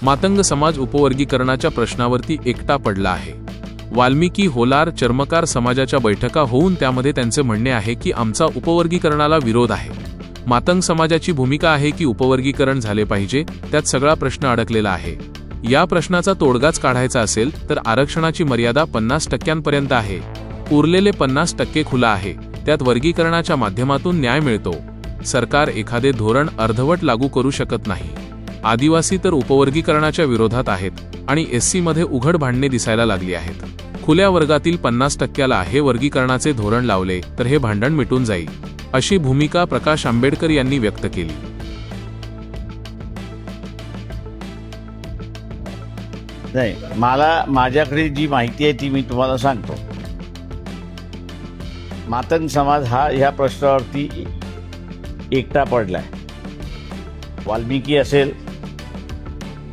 मातंग समाज उपवर्गीकरणाच्या प्रश्नावरती एकटा पडला आहे। वाल्मिकी, होलार, चर्मकार समाजाच्या बैठका होऊन त्यामध्ये त्यांचे म्हणणे आहे की आमचा उपवर्गीकरणाला विरोध आहे। मातंग समाजाची भूमिका आहे की उपवर्गीकरण झाले पाहिजे, त्यात सगळा प्रश्न अडकलेला आहे। या प्रश्नाचा तोडगाच काढायचा असेल तर आरक्षणाची मर्यादा 50% आहे। उरलेले 50% खुला आहे, त्यात वर्गीकरणाच्या माध्यमातून न्याय मिळतो। सरकार एखादे धोरण अर्धवट लागू करू शकत नाही। आदिवासी तर उपवर्गीकरणाच्या विरोधात आहेत आणि एससी मध्ये उघड भांडणे दिसायला लागली आहेत। खुल्या वर्गातील 50%ला हे वर्गीकरणाचे धोरण लावले तर हे भांडण मिटून जाईल, अशी भूमिका प्रकाश आंबेडकर यांनी व्यक्त केली। नाही, मला माझ्याकडे जी माहिती आहे ती मी तुम्हाला सांगतो। मातंग समाज हा ह्या प्रश्नावरती एकटा पडलाय। वाल्मिकी असेल,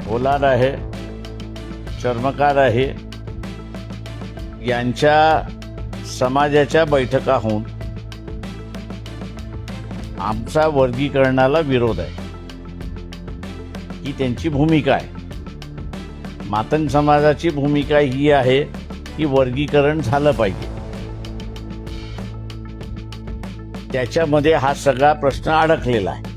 होलार आहे, चर्मकार आहे, यांच्या समाजाच्या बैठका होऊन आमचा वर्गीकरणाला विरोध आहे ही त्यांची भूमिका आहे। मातंग समाजाची भूमिका ही आहे की वर्गीकरण झालं पाहिजे, त्याच्यामध्ये हा सगळा प्रश्न अडकलेला आहे।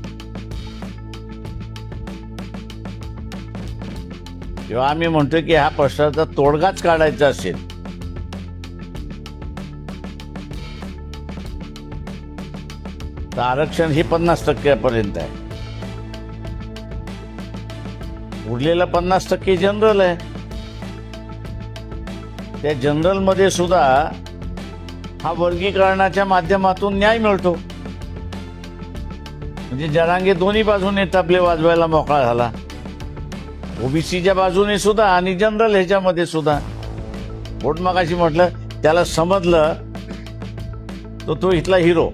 जेव्हा आम्ही म्हणतो की ह्या प्रश्नाचा तोडगाच काढायचा असेल तर आरक्षण हे 50% आहे। उरलेला 50% जनरल आहे। त्या जनरल मध्ये सुद्धा हा वर्गीकरणाच्या माध्यमातून न्याय मिळतो, म्हणजे जरांगे दोन्ही बाजूने तबले वाजवायला मोकळा झाला, ओबीसीच्या बाजूने सुद्धा आणि जनरल ह्याच्यामध्ये सुद्धा। पोट मगाशी म्हटलं त्याला समजलं तो इथला हिरो।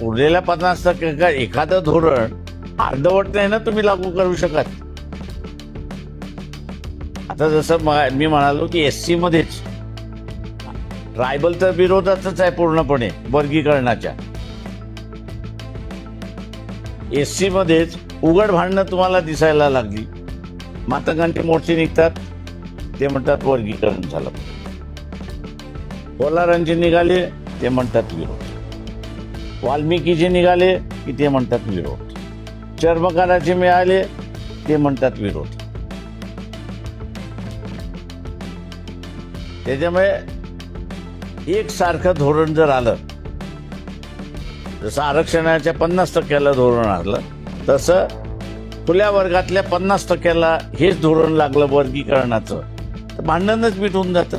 उरलेल्या 50% एखादं धोरण अर्धवट नाही ना तुम्ही लागू करू शकत। आता जसं मी म्हणालो की एससी मध्येच ट्रायबल तर विरोधातच आहे पूर्णपणे वर्गीकरणाच्या। एससी मध्येच उघड भांडणं तुम्हाला दिसायला लागली। मातंगांचे मोर्चे निघतात, ते म्हणतात वर्गीकरण झालं। होलारांचे निघाले ते म्हणतात विरोध, वाल्मिकीचे निघाले की ते म्हणतात विरोध, चर्मकाराचे मिळाले ते म्हणतात विरोध। त्याच्यामुळे एकसारखं धोरण जर आलं, जसं आरक्षणाच्या 50%ला धोरण आलं, तसं खुल्या वर्गातल्या 50%ला हेच धोरण लागलं वर्गीकरणाचं, तर भांडणच मिटून जातं।